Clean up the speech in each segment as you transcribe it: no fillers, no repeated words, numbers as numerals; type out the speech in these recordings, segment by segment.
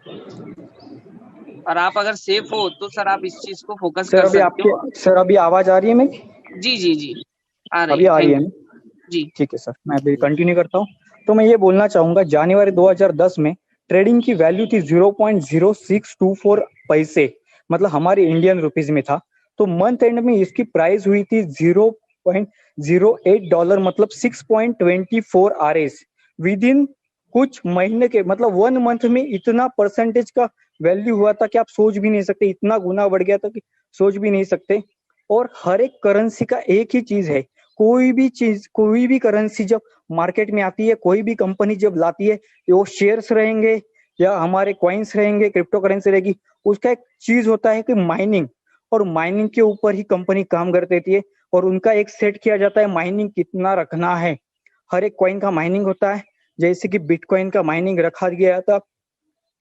और आप अगर सेफ हो तो सर आप इस चीज को फोकस सर कर अभी सकते हो। आपके सर अभी आवाज आ रही है मेरी? जी जी जी, आ रही अभी है, आ रही थैंक है यू। ना? जी ठीक है सर, मैं अभी कंटिन्यू करता हूँ। तो मैं ये बोलना चाहूंगा, जनवरी 2010 में ट्रेडिंग की वैल्यू थी 0.0624 पैसे, मतलब हमारे इंडियन रुपीज में था। तो मंथ एंड में इसकी प्राइस हुई थी $0.08, मतलब 6.24 RS। विद इन कुछ महीने के, मतलब 1 मंथ में इतना परसेंटेज का वैल्यू हुआ था कि आप सोच भी नहीं सकते, इतना गुना बढ़ गया था कि सोच भी नहीं सकते। और हर एक करेंसी का एक ही चीज है, कोई भी चीज, कोई भी करेंसी जब मार्केट में आती है, कोई भी कंपनी जब लाती है, वो शेयर्स रहेंगे या हमारे कॉइन्स रहेंगे, क्रिप्टो करेंसी रहेगी, उसका एक चीज होता है कि माइनिंग। और माइनिंग के ऊपर ही कंपनी काम कर देती है, और उनका एक सेट किया जाता है माइनिंग कितना रखना है। हर एक कॉइन का माइनिंग होता है। जैसे कि बिटकॉइन का माइनिंग रखा गया था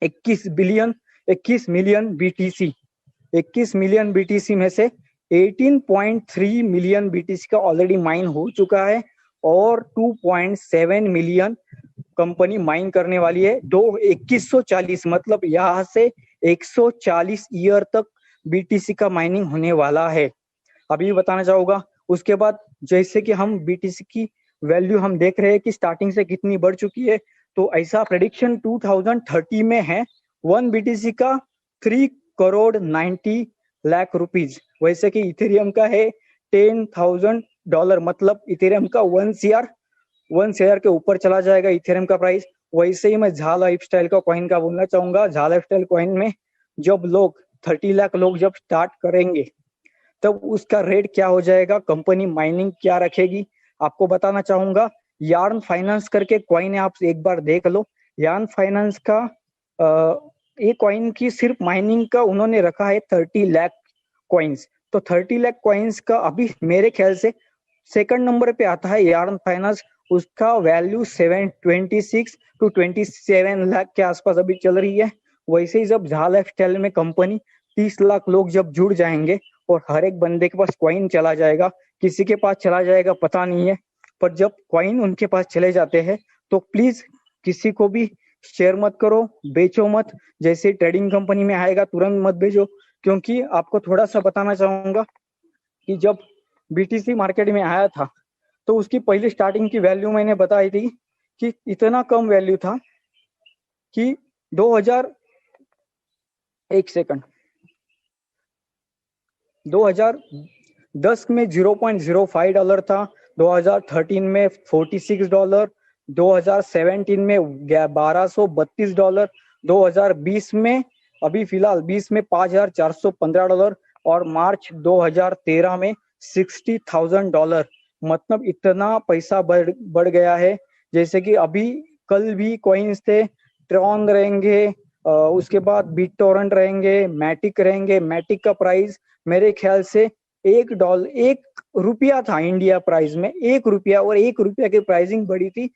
21 मिलियन बीटीसी। 21 मिलियन बीटीसी में से 18.3 मिलियन बीटीसी का ऑलरेडी माइन हो चुका है, और 2.7 मिलियन कंपनी माइन करने वाली है। 2140, मतलब यहाँ से 140 ईयर तक बीटीसी का माइनिंग होने वाला है। अभी बताना चाहूंगा उसके बाद, जैसे कि हम बीटीसी की वैल्यू हम देख रहे हैं कि स्टार्टिंग से कितनी बढ़ चुकी है। तो ऐसा प्रेडिक्शन 2030 में है, 1 बीटीसी का 3 करोड़ 90 लाख रुपीज। वैसे कि इथेरियम का है $10,000, मतलब इथेरियम का 1 शेयर के ऊपर चला जाएगा इथेरियम का प्राइस। वैसे ही मैं झा लाइफ स्टाइल का कॉइन का बोलना चाहूंगा। झा लाइफ स्टाइल कॉइन में जब लोग 30 लाख लोग जब स्टार्ट करेंगे, तब उसका रेट क्या हो जाएगा, कंपनी माइनिंग क्या रखेगी, आपको बताना चाहूंगा। यार्न फाइनेंस करके कॉइन है, आप एक बार देख लो। यार्न फाइनेंस का ये कॉइन की सिर्फ माइनिंग का उन्होंने रखा है 30 लाख कॉइन्स। तो 30 लाख कॉइन्स का अभी मेरे ख्याल से सेकंड नंबर पे आता है यार्न फाइनेंस। उसका वैल्यू 726 to 27 लाख के आसपास अभी चल रही है। वैसे ही जब झा लाइफ स्टाइल में कंपनी 30 लाख लोग जब जुड़ जाएंगे, और हर एक बंदे के पास कॉइन चला जाएगा, किसी के पास चला जाएगा पता नहीं है, पर जब कॉइन उनके पास चले जाते हैं, तो प्लीज किसी को भी शेयर मत करो, बेचो मत। जैसे ट्रेडिंग कंपनी में आएगा तुरंत मत भेजो। क्योंकि आपको थोड़ा सा बताना चाहूंगा कि जब बीटीसी मार्केट में आया था, तो उसकी पहली स्टार्टिंग की वैल्यू मैंने बताई थी कि इतना कम वैल्यू था कि 2000, एक सेकंड, 2010 में $0.05 था, 2013 में $46, 2017 में $1232, 2020 में, अभी फिलहाल 20 में $5415, और मार्च 2013 में $60,000। मतलब इतना पैसा बढ़ गया है। जैसे कि अभी कल भी कॉइन्स थे, ट्रॉन रहेंगे, उसके बाद बिट टोरेंट रहेंगे, मैटिक रहेंगे। मैटिक का प्राइस मेरे ख्याल से $1, ₹1 था इंडिया प्राइस में, ₹1, और ₹1 की प्राइसिंग बढ़ी थी,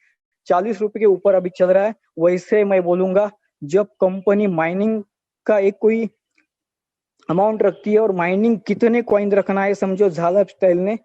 ₹40 के ऊपर अभी चल रहा है। वैसे मैं बोलूंगा, जब कंपनी माइनिंग का एक कोई अमाउंट रखती है, और माइनिंग कितने कॉइन रखना है, समझो झाला स्टाइल ने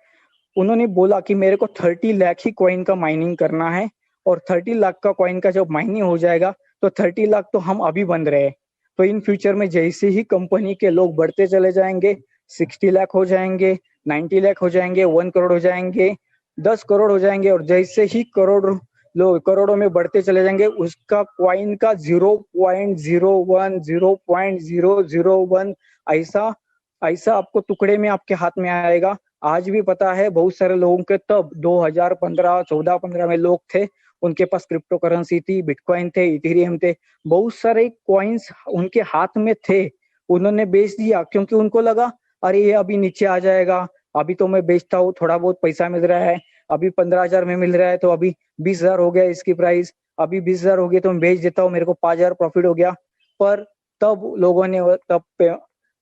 उन्होंने बोला कि मेरे को 30 लाख ही कॉइन का माइनिंग करना है, और 30 लाख का कॉइन का जब माइनिंग हो जाएगा, तो 30 लाख तो हम अभी बन रहे हैं। तो इन फ्यूचर में जैसे ही कंपनी के लोग बढ़ते चले जाएंगे, 60 लाख हो जाएंगे, 90 लाख हो जाएंगे, 1 करोड़ हो जाएंगे, 10 करोड़ हो जाएंगे, और जैसे ही करोड़ लोग करोड़ों में बढ़ते चले जाएंगे, उसका कॉइन का 0.01, 0.001 ऐसा ऐसा आपको टुकड़े में आपके हाथ में आएगा। आज भी पता है बहुत सारे लोगों के, तब 2015, 14-15 में लोग थे, उनके पास क्रिप्टो करेंसी थी, बिटकॉइन थे, इथेरियम थे, बहुत सारे कॉइन्स उनके हाथ में थे। उन्होंने बेच दिया क्योंकि उनको लगा अरे ये अभी नीचे आ जाएगा, अभी तो मैं बेचता हूँ, थोड़ा बहुत पैसा मिल रहा है, अभी 15,000 में मिल रहा है, तो अभी 20,000 हो गया इसकी प्राइस, अभी 20,000 हो गई तो मैं बेच देता हूँ, मेरे को 5,000 प्रॉफिट हो गया। पर तब लोगों ने, तब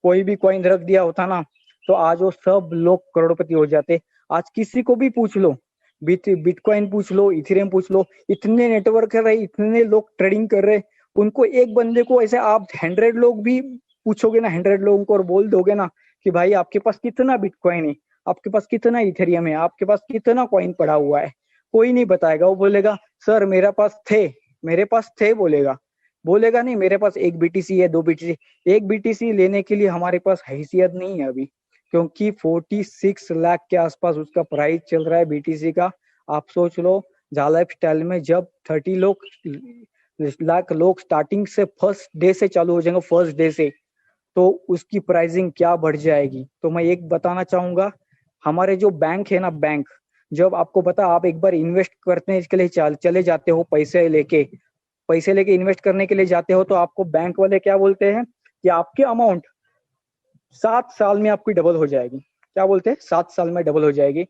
कोई भी कॉइन रख दिया होता ना, तो आज वो सब लोग करोड़पति हो जाते। आज किसी को भी पूछ लो, बिटकॉइन पूछ लो, इथेरियम पूछ लो, इतने नेटवर्क कर रहे, इतने लोग ट्रेडिंग कर रहे, उनको एक बंदे को ऐसे आप 100 लोग भी पूछोगे ना, 100 लोगों को, और बोल दोगे ना कि भाई आपके पास कितना बिटकॉइन है, आपके पास कितना इथेरियम है, आपके पास कितना कॉइन पड़ा हुआ है, कोई नहीं बताएगा। वो बोलेगा सर मेरे पास थे बोलेगा। बोलेगा नहीं मेरे पास एक बीटीसी है, दो बीटीसी। एक बीटीसी लेने के लिए हमारे पास हैसियत नहीं है अभी, क्योंकि 46 लाख के आसपास उसका प्राइस चल रहा है बीटीसी का। आप सोच लो, झाला स्टाइल में जब 30 लाख लोग स्टार्टिंग से फर्स्ट डे से चालू हो जाएंगे, फर्स्ट डे से, तो उसकी प्राइसिंग क्या बढ़ जाएगी। तो मैं एक बताना चाहूंगा, हमारे जो बैंक है ना, बैंक, जब आपको पता, आप एक बार इन्वेस्ट करने के लिए चले जाते हो, पैसे लेके इन्वेस्ट करने के लिए जाते हो, तो आपको बैंक वाले क्या बोलते हैं कि आपकी अमाउंट 7 साल में आपकी डबल हो जाएगी। क्या बोलते हैं? 7 साल में डबल हो जाएगी।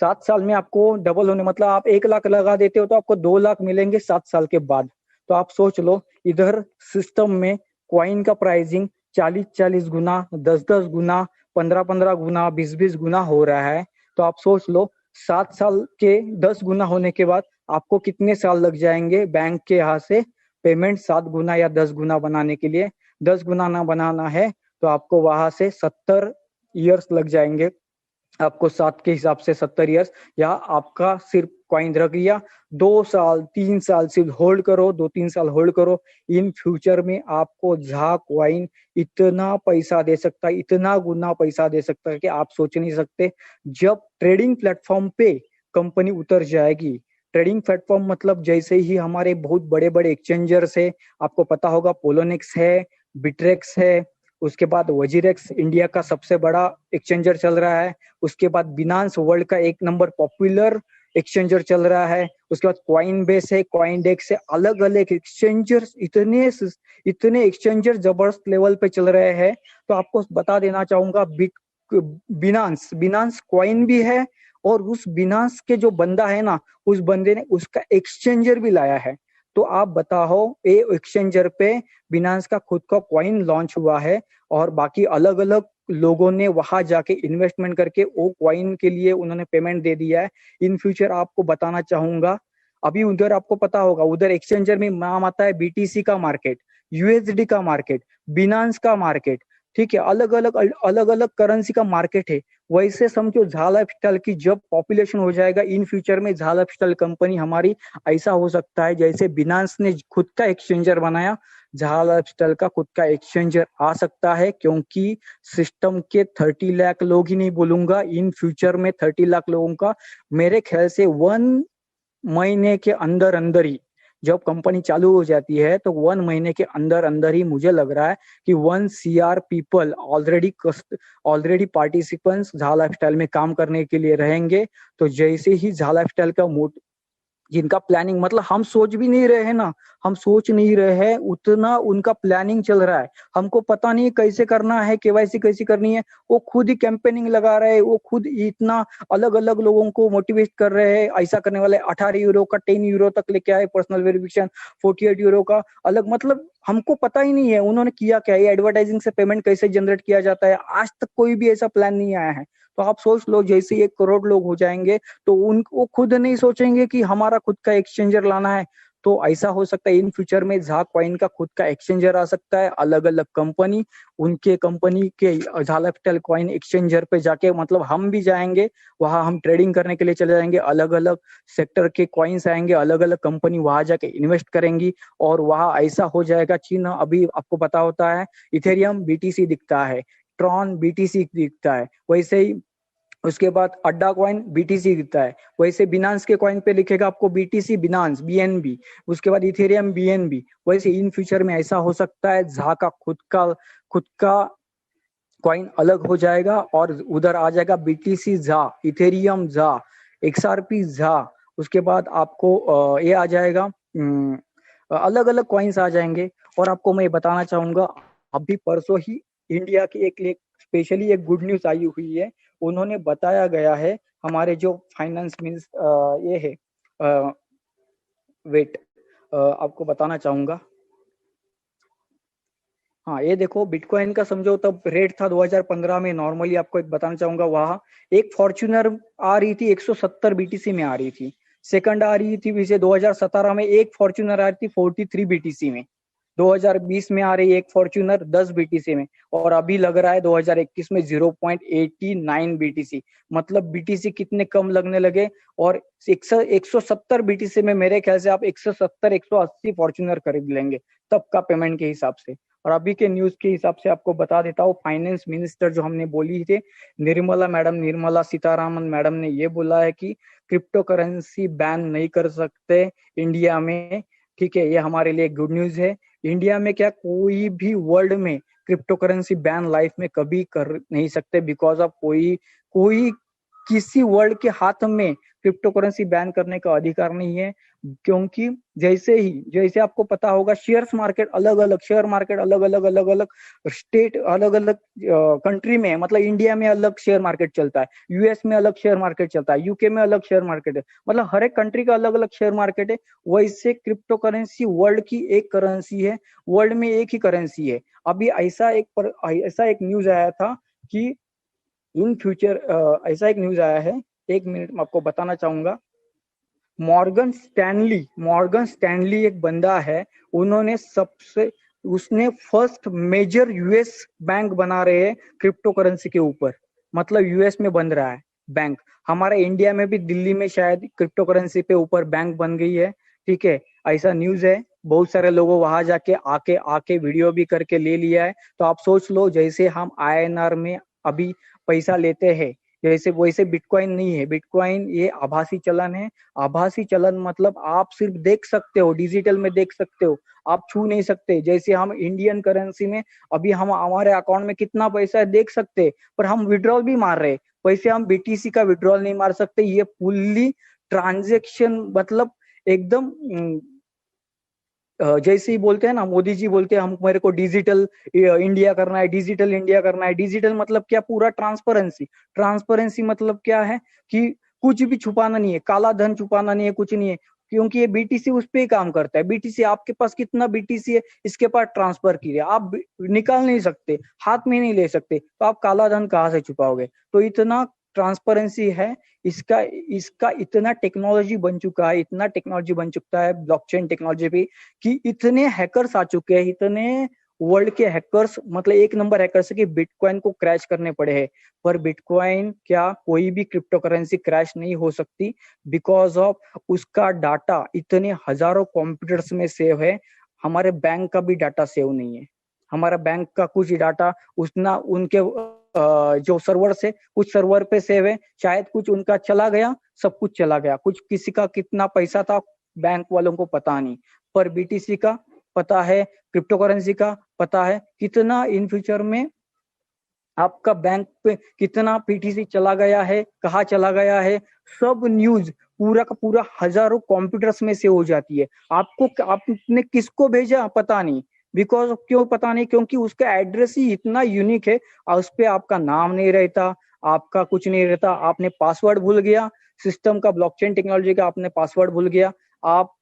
7 साल में आपको डबल होने मतलब आप 1 लाख लगा देते हो तो आपको 2 लाख मिलेंगे 7 साल के बाद। तो आप सोच लो, इधर सिस्टम में क्वाइन का प्राइसिंग 40-40 गुना, 10-10 गुना, 15-15 गुना, 20-20 गुना हो रहा है। तो आप सोच लो, 7 साल के 10 गुना होने के बाद आपको कितने साल लग जाएंगे बैंक के यहाँ से पेमेंट 7 गुना या 10 गुना बनाने के लिए। 10 गुना ना बनाना है तो आपको वहां से 70 ईयर्स लग जाएंगे। आपको 7 के हिसाब से 70 ईयर्स, या आपका सिर्फ कॉइन रख लिया, 2 साल 3 साल सिर्फ होल्ड करो, 2-3 साल होल्ड करो। इन फ्यूचर में आपको झा कॉइन इतना पैसा दे सकता है, इतना गुना पैसा दे सकता है कि आप सोच नहीं सकते। जब ट्रेडिंग प्लेटफॉर्म पे कंपनी उतर जाएगी, ट्रेडिंग प्लेटफॉर्म मतलब जैसे ही हमारे बहुत बड़े बड़े एक्सचेंजर्स है, आपको पता होगा पोलोनिक्स है, बिट्रेक्स है, उसके बाद वजीरेक्स इंडिया का सबसे बड़ा एक्सचेंजर चल रहा है, उसके बाद बिनांस वर्ल्ड का 1 नंबर पॉपुलर एक्सचेंजर चल रहा है, उसके बाद कॉइन बेस है, कॉइन डेक्स है, अलग अलग एक्सचेंजर्स, इतने इतने एक्सचेंजर जबरदस्त लेवल पे चल रहे हैं। तो आपको बता देना चाहूंगा, बिनांस बिनांस कॉइन भी है, और उस बिनांस के जो बंदा है ना, उस बंदे ने उसका एक्सचेंजर भी लाया है। तो आप बताओ, ये एक्सचेंजर पे बिनांस का खुद का कॉइन लॉन्च हुआ है, और बाकी अलग अलग लोगों ने वहां जाके इन्वेस्टमेंट करके वो कॉइन के लिए उन्होंने पेमेंट दे दिया है। इन फ्यूचर आपको बताना चाहूंगा, अभी उधर आपको पता होगा, उधर एक्सचेंजर में नाम आता है बीटीसी का मार्केट, यूएसडी का मार्केट, बिनांस का मार्केट, ठीक है, अलग अलग करेंसी का मार्केट है। वैसे समझो, झाला पिस्टल की जब पॉपुलेशन हो जाएगा इन फ्यूचर में, झाला पिस्टल कंपनी हमारी ऐसा हो सकता है जैसे बिनांस ने खुद का एक्सचेंजर बनाया, झाला पिस्टल का खुद का एक्सचेंजर आ सकता है। क्योंकि सिस्टम के 30 लाख लोग ही नहीं बोलूंगा, इन फ्यूचर में 30 लाख लोगों का, मेरे ख्याल से 1 महीने के अंदर अंदर ही, जब कंपनी चालू हो जाती है तो 1 महीने के अंदर अंदर ही मुझे लग रहा है कि 1 CR पीपल ऑलरेडी पार्टिसिपेंट्स झाला स्टाइल में काम करने के लिए रहेंगे। तो जैसे ही झाला स्टाइल का जिनका प्लानिंग, मतलब हम सोच भी नहीं रहे हैं ना, हम सोच नहीं रहे हैं उतना उनका प्लानिंग चल रहा है। हमको पता नहीं कैसे करना है, केवाईसी कैसे करनी है, वो खुद ही कैंपेनिंग लगा रहे हैं, वो खुद इतना अलग अलग लोगों को मोटिवेट कर रहे हैं। ऐसा करने वाले 18 यूरो का 10 यूरो तक लेके आए पर्सनल वेरिफिकेशन, 48 यूरो का अलग, मतलब हमको पता ही नहीं है उन्होंने किया क्या है, एडवर्टाइजिंग से पेमेंट कैसे जनरेट किया जाता है, आज तक कोई भी ऐसा प्लान नहीं आया है। तो आप सोच लो, जैसे 1 करोड़ लोग हो जाएंगे तो उनको खुद नहीं सोचेंगे कि हमारा खुद का एक्सचेंजर लाना है। तो ऐसा हो सकता है इन फ्यूचर में झा कॉइन का खुद का एक्सचेंजर आ सकता है, अलग अलग कंपनी, उनके कंपनी के झाला पिस्टल कॉइन एक्सचेंजर पे जाके, मतलब हम भी जाएंगे वहां, हम ट्रेडिंग करने के लिए चले जाएंगे, अलग अलग सेक्टर के कॉइन्स आएंगे, अलग अलग कंपनी वहां जाके इन्वेस्ट करेंगी, और वहां ऐसा हो जाएगा। चीन अभी आपको पता होता है, इथेरियम बीटीसी दिखता है, ट्रॉन बीटीसी दिखता है, वैसे ही उसके बाद अड्डा कॉइन बीटीसी दिखता है, वैसे बिनांस के कॉइन पे लिखेगा आपको बीटीसी बिनांस बीएनबी, उसके बाद इथेरियम बीएनबी। वैसे इन फ्यूचर में ऐसा हो सकता है, झा का खुद का कॉइन अलग हो जाएगा, और उधर आ जाएगा BTC Jha, Ethereum Jha, XRP Jha, उसके बाद आपको ये आ जाएगा, अलग अलग कॉइन्स आ जाएंगे। और आपको मैं बताना चाहूंगा, अभी परसों ही इंडिया की एक स्पेशली एक गुड न्यूज आई हुई है। उन्होंने बताया गया है, हमारे जो फाइनेंस मीन्स ये है, वेट, आपको बताना चाहूंगा, हाँ ये देखो, बिटकॉइन का समझो तब रेट था 2015 में, नॉर्मली आपको एक बताना चाहूंगा, वहां एक फॉर्च्यूनर आ रही थी 170 बीटीसी में आ रही थी, सेकंड आ रही थी, वैसे 2017 में एक फॉर्च्यूनर आ रही थी 43 बीटीसी में, 2020 में आ रही है एक फॉर्च्यूनर 10 बीटीसी में, और अभी लग रहा है 2021 में 0.89 बीटीसी। मतलब बीटीसी कितने कम लगने लगे। और 170 बीटीसी में मेरे ख्याल से आप 170 180 फॉर्च्यूनर खरीद लेंगे तब का पेमेंट के हिसाब से। और अभी के न्यूज के हिसाब से आपको बता देता हूँ, फाइनेंस मिनिस्टर जो हमने बोली थी निर्मला सीतारामन मैडम ने ये बोला है कि क्रिप्टो करेंसी बैन नहीं कर सकते इंडिया में। ठीक है, ये हमारे लिए गुड न्यूज है। इंडिया में क्या, कोई भी वर्ल्ड में क्रिप्टो करेंसी बैन लाइफ में कभी कर नहीं सकते, बिकॉज ऑफ कोई कोई किसी वर्ल्ड के हाथ में क्रिप्टो करेंसी बैन करने का अधिकार नहीं है। क्योंकि जैसे आपको पता होगा, शेयर मार्केट अलग अलग स्टेट अलग अलग कंट्री में, मतलब इंडिया में अलग शेयर मार्केट चलता है, यूएस में अलग शेयर मार्केट चलता है, यूके में अलग शेयर मार्केट है, मतलब हर एक कंट्री का अलग अलग शेयर मार्केट है। वैसे क्रिप्टो करेंसी वर्ल्ड की एक करेंसी है, वर्ल्ड में एक ही करेंसी है। अभी ऐसा एक न्यूज आया था कि इन फ्यूचर ऐसा एक न्यूज आया है, एक मिनट में आपको बताना चाहूंगा। मॉर्गन स्टैनली एक बंदा है, उसने फर्स्ट मेजर यूएस बैंक बना रहे हैं क्रिप्टो करेंसी के ऊपर। मतलब यूएस में बन रहा है बैंक। हमारे इंडिया में भी दिल्ली में शायद क्रिप्टो करेंसी पे ऊपर बैंक बन गई है। ठीक है, ऐसा न्यूज है। बहुत सारे लोगों वहां जाके आके वीडियो भी करके ले लिया है। तो आप सोच लो, जैसे हम आईएनआर में अभी पैसा लेते हैं, जैसे वैसे बिटकॉइन नहीं है। बिटकॉइन ये आभासी चलन है। आभासी चलन मतलब आप सिर्फ देख सकते हो, डिजिटल में देख सकते हो, आप छू नहीं सकते। जैसे हम इंडियन करेंसी में अभी हम हमारे अकाउंट में कितना पैसा है देख सकते, पर हम विड्रॉल भी मार रहे, वैसे हम बीटीसी का विड्रॉल नहीं मार सकते। ये फुल्ली ट्रांजेक्शन, मतलब एकदम जैसे ही बोलते हैं ना, मोदी जी बोलते हैं हम, मेरे को डिजिटल इंडिया करना है, डिजिटल इंडिया करना है। डिजिटल मतलब क्या, पूरा ट्रांसपेरेंसी मतलब क्या है कि कुछ भी छुपाना नहीं है, काला धन छुपाना नहीं है, कुछ नहीं है। क्योंकि ये बीटीसी उस पे ही काम करता है। बीटीसी, आपके पास कितना बीटीसी है, इसके पास ट्रांसफर कीजिए, आप निकाल नहीं सकते, हाथ में नहीं ले सकते, तो आप काला धन कहाँ से छुपाओगे। तो इतना ट्रांसपेरेंसी है इसका इसका इतना टेक्नोलॉजी बन चुका है, इतना टेक्नोलॉजी बन चुका है ब्लॉकचेन टेक्नोलॉजी भी, कि इतने हैकर्स आ चुके हैं, इतने वर्ल्ड के हैकर्स, मतलब एक नंबर हैकर्स है कि बिटकॉइन को क्रैश करने पड़े हैं। पर बिटकॉइन क्या, कोई भी क्रिप्टो करेंसी क्रैश नहीं हो सकती, बिकॉज ऑफ उसका डाटा इतने हजारों कंप्यूटर्स में सेव है। हमारे बैंक का भी डाटा सेव नहीं है। हमारा बैंक का कुछ डाटा उतना उनके जो सर्वर से, कुछ सर्वर पे सेव है, शायद कुछ उनका चला गया, सब कुछ चला गया, कुछ किसी का कितना पैसा था बैंक वालों को पता नहीं। पर बीटीसी का पता है, क्रिप्टो करेंसी का पता है, कितना इन फ्यूचर में आपका बैंक पे कितना पीटीसी चला गया है, कहाँ चला गया है, सब न्यूज पूरा का पूरा हजारों कंप्यूटर्स में से हो जाती है। आपने किसको भेजा पता नहीं, बिकॉज क्यों पता नहीं, क्योंकि उसका एड्रेस ही इतना यूनिक है, और उस पे आपका नाम नहीं रहता, आपका कुछ नहीं रहता, आपने पासवर्ड भूल गया, सिस्टम का, ब्लॉकचेन टेक्नोलॉजी का आपने पासवर्ड भूल गया, आप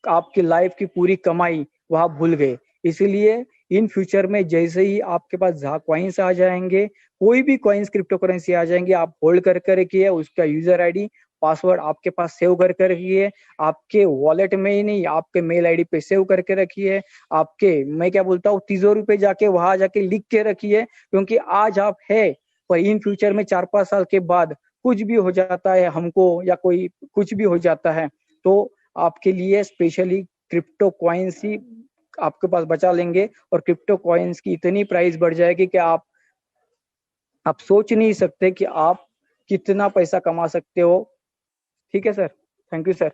आपकी लाइफ की पूरी कमाई वहां भूल गए। इसीलिए इन फ्यूचर में जैसे ही आपके पास कॉइन्स आ जाएंगे, कोई भी कॉइन्स क्रिप्टो करेंसी आ जाएंगे, आप होल्ड करके रखिए, उसका यूजर आईडी पासवर्ड आपके पास सेव करके रखिए, आपके वॉलेट में ही नहीं, आपके मेल आईडी पे सेव करके रखिए, आपके, मैं क्या बोलता हूँ, तिजोरी पे जाके वहां जाके लिख के रखिए। क्योंकि आज आप है, पर इन फ्यूचर में 4-5 साल के बाद कुछ भी हो जाता है हमको, या कोई कुछ भी हो जाता है, तो आपके लिए स्पेशली क्रिप्टो कॉइन्स ही आपके पास बचा लेंगे। और क्रिप्टो कॉइन्स की इतनी प्राइस बढ़ जाएगी कि आप सोच नहीं सकते कि आप कितना पैसा कमा सकते हो। ठीक है सर, थैंक यू सर।